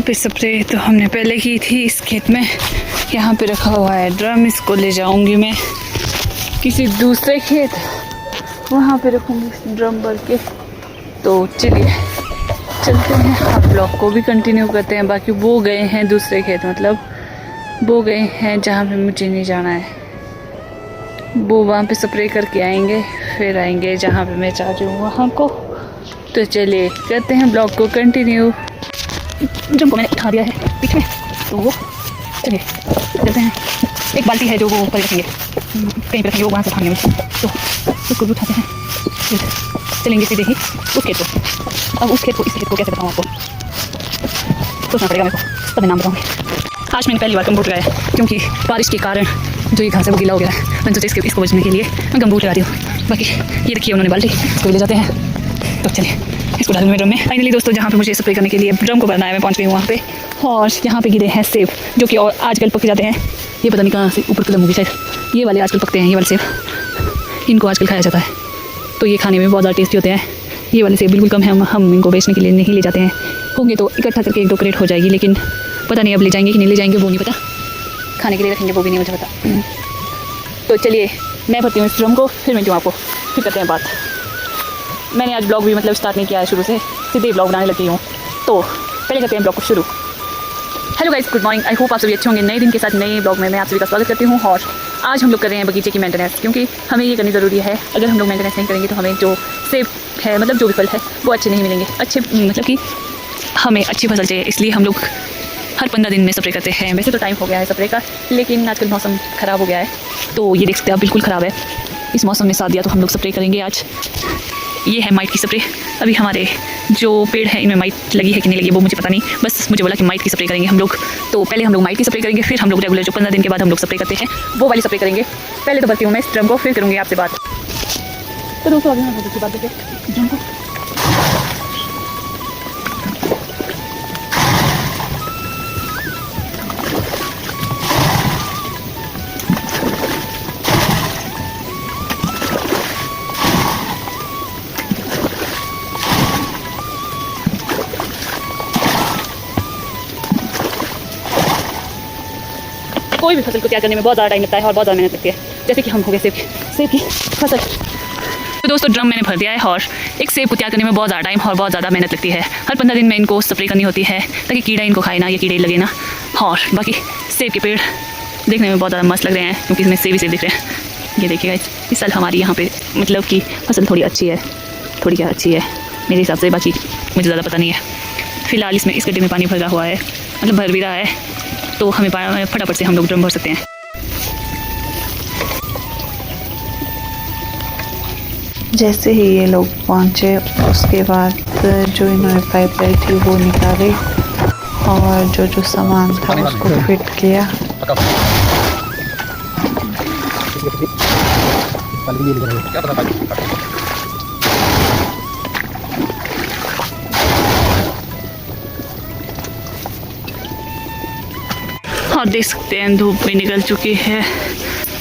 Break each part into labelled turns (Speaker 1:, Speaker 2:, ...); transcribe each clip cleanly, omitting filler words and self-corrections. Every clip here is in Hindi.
Speaker 1: पे स्प्रे तो हमने पहले की थी इस खेत में। यहाँ पे रखा हुआ है ड्रम, इसको ले जाऊंगी मैं किसी दूसरे खेत, वहाँ पे रखूँगी ड्रम भर के। तो चलिए चलते हैं, आप ब्लॉग को भी कंटिन्यू करते हैं। बाकी वो गए हैं दूसरे खेत, मतलब वो गए हैं जहाँ पे मुझे नहीं जाना है। वो वहाँ पे स्प्रे करके आएंगे, फिर आएंगे जहाँ पे मैं चाह रही हूँ वहाँ को। तो चलिए करते हैं ब्लॉग को कंटिन्यू। ड्रम को मैंने उठा दिया है पीछे में, तो वो चलिए चलते हैं। एक बाल्टी है जो वो ऊपर रखेंगे, कहीं पर रखेंगे, वो वहाँ से उठाने में, तो उसको भी उठाते हैं। फिर चलेंगे सीधे ही उस खेत को। अब उस खेत को इस खेत को कैसे बताऊँ आपको, सोचना पड़ेगा मेरे को, तभी नाम बताऊँगी। आज मैंने पहली बार गमबूट लगाया, क्योंकि बारिश के कारण जो ये घास है वो गीला हो गया है। मैंने सोचा इसको बचने के लिए मैं गमबूट लगाती हूँ। बाकी ये रखी है उन्होंने बाल्टी, इसको ले जाते हैं। तो चलिए इसको डालूंगी ड्रम में। फाइनली दोस्तों, जहाँ पे मुझे स्प्रे करने के लिए ड्रम को भरना है, मैं पहुँच गई हूँ वहाँ पे। और यहाँ पे गिरे हैं सेब, जो कि और आजकल पक जाते हैं। ये पता नहीं कहाँ से ऊपर कलम होगी शायद, ये वाले आजकल पकते हैं, ये वाले सेब इनको आजकल खाया जाता है। तो ये खाने में बहुत ज़्यादा टेस्टी होते हैं। ये वाले सेब बिल्कुल कम है, हम इनको बेचने के लिए नहीं ले जाते हैं। होंगे तो इकट्ठा करके 1-2 क्रेट हो जाएगी, लेकिन पता नहीं अब ले जाएंगे कि नहीं ले जाएंगे, वो नहीं पता। खाने के लिए रखेंगे वो भी नहीं मुझे पता। तो चलिए मैं भरती हूँ इस ड्रम को, फिर मिलती हूँ आपको, फिर करते हैं बात। मैंने आज ब्लॉग भी मतलब स्टार्ट नहीं किया है शुरू से, सीधे ब्लॉग बनाने लगी हूँ। तो पहले करते हैं ब्लॉग को शुरू। Hello guys, good morning. I hope आप सभी अच्छे होंगे। नए दिन के साथ नए ब्लॉग में मैं आप सभी का स्वागत करती हूँ। और आज हम लोग कर रहे हैं बगीचे की मेंटेनेंस, क्योंकि हमें ये करनी ज़रूरी है। अगर हम लोग मेंटेनेंस नहीं करेंगे तो हमें जो सेब है, मतलब जो भी फल है, वो अच्छे नहीं मिलेंगे। अच्छे मतलब कि हमें अच्छी फसल चाहिए, इसलिए हम लोग हर 15 दिन में स्प्रे करते हैं। वैसे तो टाइम हो गया है स्प्रे का, लेकिन आजकल मौसम ख़राब हो गया है, तो ये देख सकते हैं आप, बिल्कुल ख़राब है। इस मौसम में साथ दिया तो हम लोग स्प्रे करेंगे आज। ये है माइट की स्प्रे। अभी हमारे जो पेड़ है इनमें माइट लगी है कि नहीं लगी वो मुझे पता नहीं, बस मुझे बोला कि माइट की स्प्रे करेंगे हम लोग। तो पहले हम लोग माइट की स्प्रे करेंगे, फिर हम लोग रेगुलर जो 15 दिन के बाद हम लोग स्प्रे करते हैं वो वाली स्प्रे करेंगे। पहले तो भरती हूँ मैं इस ड्रम को, फिर करूँगी आपसे बात। तो दोस्तों अभी हम बहुत अच्छी बात करते ड्रम को। कोई भी फसल को तैयार करने में बहुत ज़्यादा टाइम लगता है और बहुत ज़्यादा मेहनत लगती है, जैसे कि हम हो गए सेब की फसल। तो दोस्तों ड्रम मैंने भर दिया है, और एक सेब को तैयार करने में बहुत ज़्यादा टाइम और बहुत ज़्यादा मेहनत लगती है। हर 15 दिन में इनको स्प्रे करनी होती है, ताकि कीड़ा इनको खाए ना, ये कीड़े लगे ना। और बाकी सेब के पेड़ देखने में बहुत ज़्यादा मस्त लग रहे हैं, क्योंकि इसमें सेब ही सेब दिख रहे हैं। ये देखिएगा, इस साल हमारी यहाँ पे मतलब कि फसल थोड़ी अच्छी है, थोड़ी क्या अच्छी है मेरे हिसाब से, बाकी मुझे ज़्यादा पता नहीं है। फिलहाल इसमें इस गड्ढे में पानी भरा हुआ है, मतलब भर भी रहा है, तो हमें फटाफट से हम लोग ड्रम भर सकते हैं।
Speaker 2: जैसे ही ये लोग पहुँचे, उसके बाद जो इन्होंने पाइप लाई थी वो निकाली और जो सामान था उसको फिट किया।
Speaker 1: और देख सकते हैं धूप भी निकल चुकी है।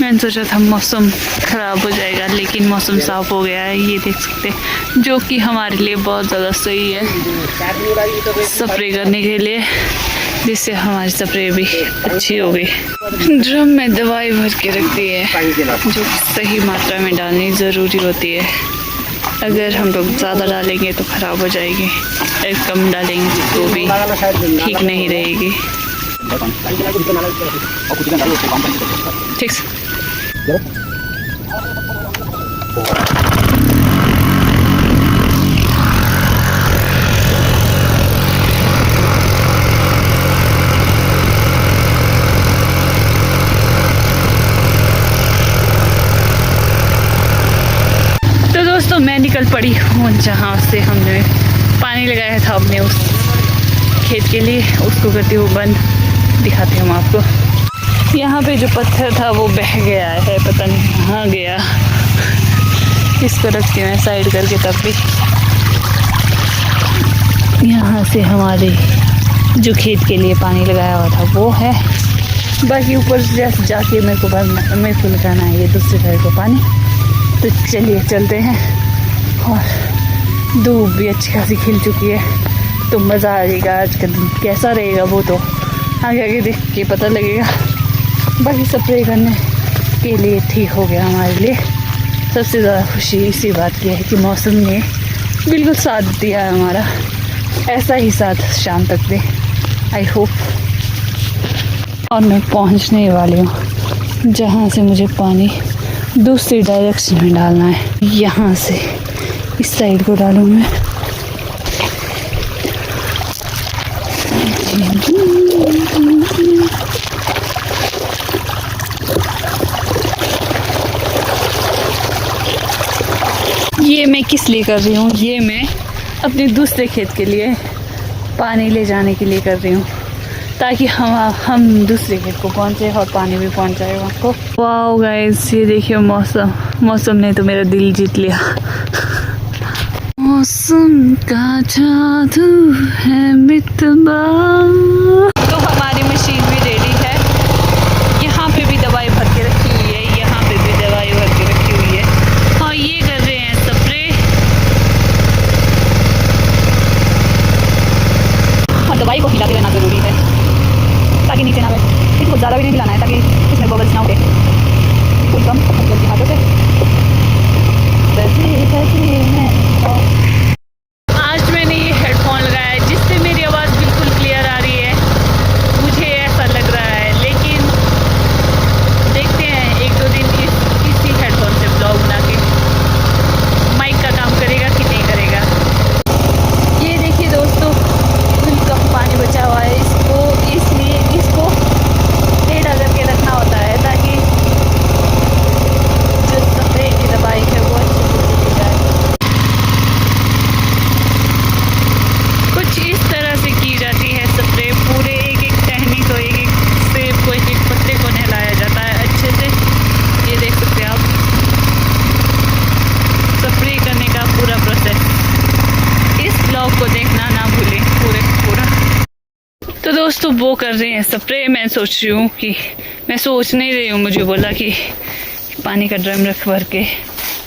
Speaker 1: मैंने सोचा था मौसम ख़राब हो जाएगा, लेकिन मौसम साफ़ हो गया है, ये देख सकते हैं, जो कि हमारे लिए बहुत ज़्यादा सही है स्प्रे करने के लिए, जिससे हमारी स्प्रे भी अच्छी हो गई। ड्रम में दवाई भर के रख दी है, जो सही मात्रा में डालनी ज़रूरी होती है। अगर हम लोग ज़्यादा डालेंगे तो ख़राब हो जाएगी, अगर कम डालेंगे तो भी ठीक नहीं रहेगी। ठीक से तो दोस्तों मैं निकल पड़ी हूँ जहाँ से हमने पानी लगाया था अपने उस खेत के लिए, उसको करती हूँ बंद। दिखाती हूँ आपको। यहाँ पे जो पत्थर था वो बह गया है, पता नहीं कहाँ गया। इसको रखती हूँ साइड करके, तब भी यहाँ से हमारे जो खेत के लिए पानी लगाया हुआ था वो है। बाकी ऊपर जैसे जाके मेरे को लगाना है ये दूसरी साइड को पानी। तो चलिए चलते हैं। और धूप भी अच्छी खासी खिल चुकी है, तो मज़ा आ जाएगा। आज का दिन कैसा रहेगा वो तो आगे आगे देख के पता लगेगा। बाकी स्प्रे करने के लिए ठीक हो गया हमारे लिए। सबसे ज़्यादा खुशी इसी बात की है कि मौसम ने बिल्कुल साथ दिया है हमारा। ऐसा ही साथ शाम तक दे, आई होप। और मैं पहुंचने वाली हूँ जहाँ से मुझे पानी दूसरी डायरेक्शन में डालना है। यहाँ से इस साइड को डालूँ मैं। ये मैं किस लिए कर रही हूँ? ये मैं अपने दूसरे खेत के लिए पानी ले जाने के लिए कर रही हूँ, ताकि हम दूसरे खेत को पहुँचे और पानी भी पहुँच जाए वहाँ को। वाओ गाइस, ये देखिए मौसम ने तो मेरा दिल जीत लिया। मौसम का जादू है मितबा। तो हमारी मशीन भी रेडी है। यहाँ पे भी दवाई भर के रखी हुई है, यहाँ पे भी दवाई भर के रखी हुई है। और ये कर रहे हैं स्प्रे। और दवाई को हिलाते रहना ज़रूरी है ताकि नीचे ना बैठे। इसको ज़्यादा भी नहीं हिलाना है ताकि इसमें बबल्स ना उठे। बिल्कुल कम हल्के हाथों से। आज मैंने ये हेडफोन लगाया है जिससे मेरी आवाज़ बिल्कुल क्लियर आ रही है, मुझे ऐसा लग रहा है। लेकिन देखते हैं एक दो दिन इसी हेडफोन से ब्लॉग बना के माइक का काम करेगा कि नहीं करेगा। ये देखिए दोस्तों, फुल कप पानी बचा हुआ है। इसलिए इसको टेढ़ा करके रखना होता है ताकि जो स्प्रे की दवाई है वो अच्छे से चली जाए। कुछ इस तरह से की जाती है स्प्रे। पूरे एक एक टहनी को, एक एक सेब को, एक एक पत्ते को नहलाया जाता है अच्छे से। ये देख सकते हैं आप स्प्रे करने का पूरा प्रोसेस। इस ब्लॉग को देखना ना भूलें पूरा। तो दोस्तों वो कर रहे हैं स्प्रे। मैं सोच रही हूँ कि मैं सोच नहीं रही हूँ, मुझे बोला कि पानी का ड्रम रख भर के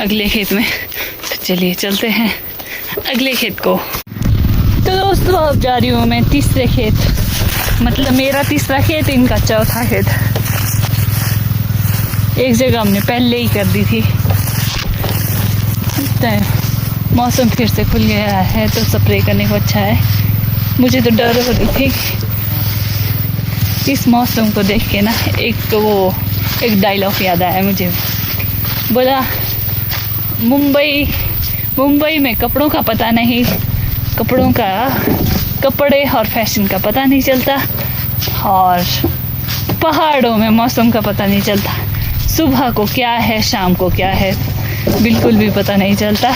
Speaker 1: अगले खेत में। तो चलिए चलते हैं अगले खेत को। तो दोस्तों अब जा रही हूँ मैं तीसरे खेत, मतलब मेरा तीसरा खेत, इनका चौथा खेत। एक जगह हमने पहले ही कर दी थी। मौसम फिर से खुल गया है तो स्प्रे करने को अच्छा है। मुझे तो डर हो रही थी इस मौसम को देख के ना। एक डायलॉग याद आया मुझे, बोला मुंबई में कपड़ों का पता नहीं, कपड़े और फैशन का पता नहीं चलता, और पहाड़ों में मौसम का पता नहीं चलता। सुबह को क्या है, शाम को क्या है, बिल्कुल भी पता नहीं चलता।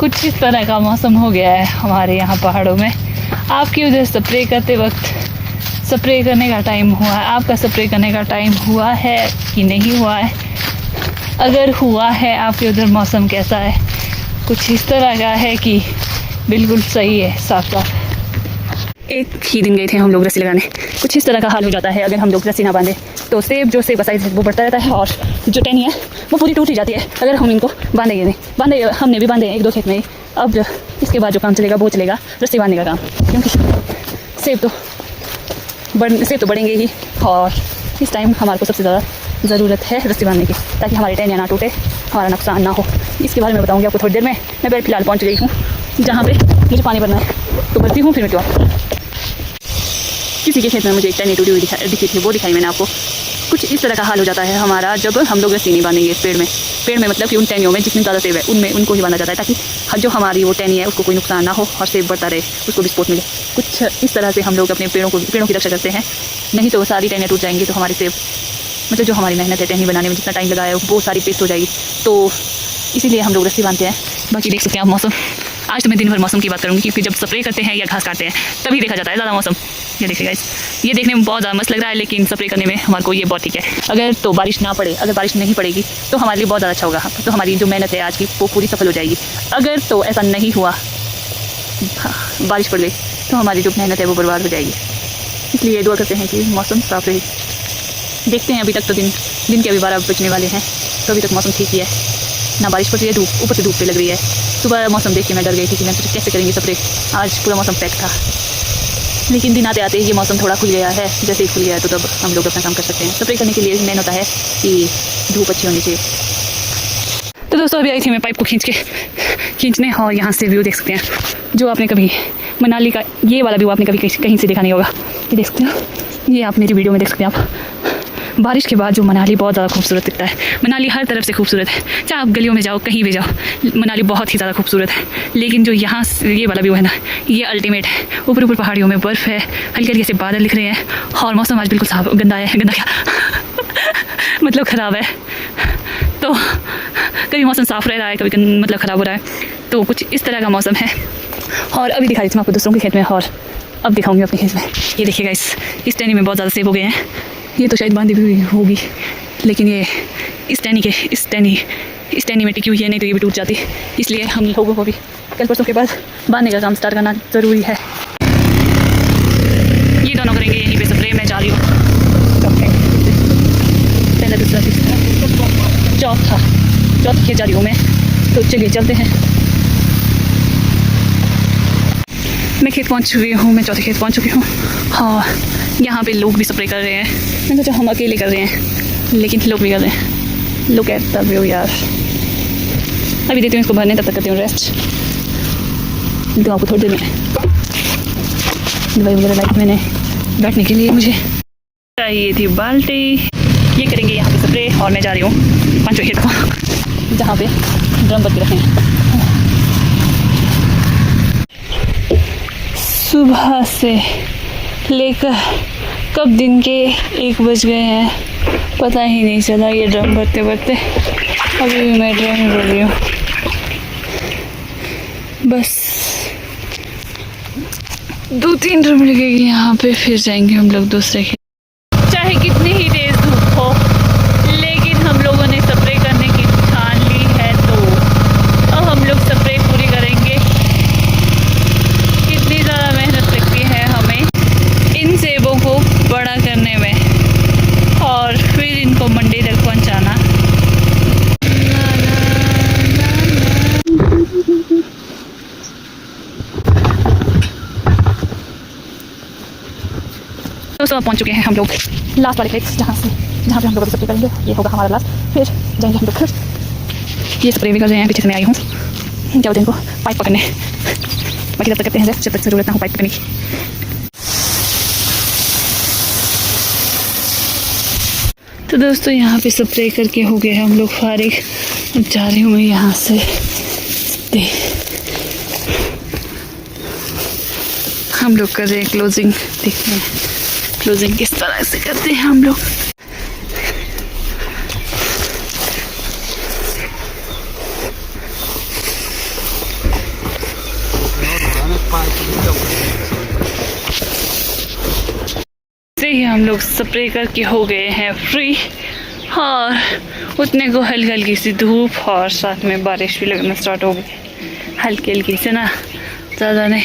Speaker 1: कुछ इस तरह का मौसम हो गया है हमारे यहाँ पहाड़ों में। आपकी उधर स्प्रे करते वक्त स्प्रे करने का टाइम हुआ है, आपका स्प्रे करने का टाइम हुआ है कि नहीं हुआ है? अगर हुआ है, आपके उधर मौसम कैसा है? कुछ इस तरह का है कि बिल्कुल सही है, साफ साफ। एक ही दिन गए थे हम लोग रस्सी लगाने। कुछ इस तरह का हाल हो जाता है अगर हम लोग रस्सी ना बांधे तो सेब का साइज है वो बढ़ता रहता है और जो टहनी है वो पूरी टूट ही जाती है अगर हम इनको बांधेंगे नहीं। हमने भी बांधे हैं एक दो खेत में। अब इसके बाद जो काम चलेगा वो चलेगा रस्सी बांधने का काम, क्योंकि सेब तो बढ़ेंगे ही और इस टाइम हमारे को सबसे ज़्यादा ज़रूरत है रस्सी बांधने की, ताकि हमारी टहनियाँ ना टूटे, हमारा नुकसान ना हो। इसके बारे में बताऊँगी आपको थोड़ी देर में। मैं फिलहाल पहुँच गई हूँ जहाँ पे मुझे पानी भरना है, तो भरती हूँ फिर मैं किसी के खेत में मुझे एक टहनी टूटी हुई दिखी थी, वो दिखाई मैंने आपको। कुछ इस तरह का हाल हो जाता है हमारा जब हम लोग रस्सी नहीं बांधेंगे पेड़ में मतलब कि उन टहनियों में जितनी ज़्यादा सेब है उनको ही बांधा जाता है, ताकि जो हमारी वो टहनी है उसको कोई नुकसान ना हो और सेब बढ़ता रहे, उसको भी सपोर्ट मिले। कुछ इस तरह से हम लोग अपने पेड़ों की रक्षा करते हैं, नहीं तो सारी टहनियाँ टूट जाएंगी तो हमारे सेब, मतलब जो हमारी मेहनत है टहनी बनाने में जितना टाइम लगाया है वो सारी वेस्ट हो जाएगी। तो इसीलिए हम लोग रस्सी बांधते हैं। बाकी देख सकते हैं आप मौसम। आज तो मैं दिन भर मौसम की बात करूँगी, क्योंकि जब स्प्रे करते हैं या घास काटते हैं तभी देखा जाता है ज़्यादा मौसम। ये देखिए गाइस, ये देखने में बहुत ज़्यादा मस्त लग रहा है, लेकिन स्प्रे करने में हमारे को ये बहुत ठीक है। अगर बारिश नहीं पड़ेगी तो हमारे लिए बहुत ज़्यादा अच्छा होगा, तो हमारी जो मेहनत है आज की वो पूरी सफल हो जाएगी। अगर तो ऐसा नहीं हुआ, बारिश पड़ गई, तो हमारी जो मेहनत है वो बर्बाद हो जाएगी। इसलिए दुआ करते हैं कि मौसम साफ रहे। देखते हैं, अभी तक तो दिन के अभी 12 बजने वाले हैं, तो अभी तक मौसम ठीक ही है, ना बारिश पड़ रही है, ऊपर से धूप पे लग रही है। सुबह मौसम देख के मैं डर गई थी कि मैं सोचा कैसे करेंगे स्प्रे, आज पूरा मौसम पैक था। लेकिन दिन आते आते ये मौसम थोड़ा खुल गया है, जैसे ही खुल गया है तो तब हम लोग अपना काम कर सकते हैं। स्प्रे करने के लिए मेन होता है कि धूप अच्छी होनी चाहिए। तो दोस्तों अभी आई थी मैं पाइप को खींचने, और यहाँ से व्यू देख सकते हैं जो आपने कभी मनाली का ये वाला व्यू आपने कभी कहीं से देखा नहीं होगा। ये देख सकते हो, ये आप मेरी वीडियो में देख सकते हैं आप। बारिश के बाद जो मनाली बहुत ज़्यादा खूबसूरत दिखता है। मनाली हर तरफ से खूबसूरत है, चाहे आप गलियों में जाओ कहीं भी जाओ, मनाली बहुत ही ज़्यादा खूबसूरत है। लेकिन जो यहाँ ये वाला व्यू है ना, ये अल्टीमेट है। ऊपर ऊपर पहाड़ियों में बर्फ़ है, हल्के हल्के से बादल दिख रहे हैं, और मौसम आज बिल्कुल साफ गंदा है। गंदा क्या मतलब ख़राब है। तो कभी मौसम साफ़ रह रहा है, कभी मतलब ख़राब हो रहा है, तो कुछ इस तरह का मौसम है। और अभी दिखा रही थी मैं आपको दूसरों के खेत में, और अब दिखाऊंगी अपने खेत में। ये देखिएगा, इस टहनी में बहुत ज़्यादा सेब हो गए हैं। ये तो शायद बांधी भी होगी, लेकिन ये इस टहनी में टिकी हुई है, नहीं तो ये भी टूट जाती। इसलिए हम लोगों को भी कल परसों के बाद बांधने का काम स्टार्ट करना ज़रूरी है। ये दोनों करेंगे यहीं पे स्प्रे। मैं जा रही हूँ, पहला दूसरा तीसरा चौथा खेत जा रही हूँ मैं, तो चलिए चलते हैं। मैं खेत पहुँच चुकी हूँ, मैं चौथे खेत पहुँच चुकी हूँ, और यहाँ पे लोग भी स्प्रे कर रहे हैं। मैंने सोचा हम अकेले कर रहे हैं, लेकिन लोग भी कर रहे हैं। लुक एट द व्यू यार। अभी देती हूँ इसको भरने, तब तक करती हूँ रेस्ट। तो आपको थोड़ी देर में दवाई वगैरह लाई मैंने बैठने के लिए। मुझे चाहिए थी बाल्टी। ये करेंगे यहाँ पे स्प्रे, और मैं जा रही हूँ पाँचवें खेत को, जहाँ पे ड्रम भर के रखे हैं। सुबह से लेकर कब दिन के 1 बज गए हैं, पता ही नहीं चला ये ड्रम भरते भरते। अभी भी मैं ड्रम ही भर रही हूँ। बस 2-3 ड्रम लगेगी यहाँ पे, फिर जाएंगे हम लोग दूसरे खेत। चाहे कितनी ही तेज धूप हो, लेकिन हम लोगों ने स्प्रे करने की ठान ली है, तो अब हम लोग स्प्रे पूरी करेंगे। कितनी ज़्यादा मेहनत लगती है हमें इन सेबों को बड़ा करने में, और फिर इनको मंडी तक पहुंचाना। तो सब पहुंच चुके हैं हम लोग लास्ट वाले खेत, जहाँ पे हम लोग स्प्रे करेंगे। ये होगा हमारा लास्ट, फिर जाएंगे हम लोग घर। ये स्प्रे भी कर रहे हैं, पीछे से मैं आई हूँ क्या बोलते हैं इनको, पाइप पकड़ने। बाकी तब तक करते हैं जब तक ज़रूरत ना हो पाइप पकड़ने की। तो दोस्तों यहाँ पे स्प्रे करके हो गए हम लोग फारिग। जा रही हूँ मैं यहाँ से। हम लोग कर रहे हैं क्लोजिंग, देखते हैं क्लोजिंग किस तरह से करते हैं हम लोग। से ही हम लोग स्प्रे करके हो गए हैं फ्री, और उतने को हल्की हल्की सी धूप और साथ में बारिश भी लगना स्टार्ट हो गई, हल्की हल्की से ना, ज़्यादा नहीं।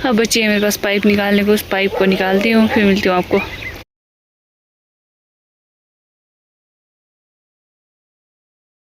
Speaker 1: अब बच्चे मेरे पास पाइप निकालने को, उस पाइप को निकालती हूँ, फिर मिलती हूँ आपको।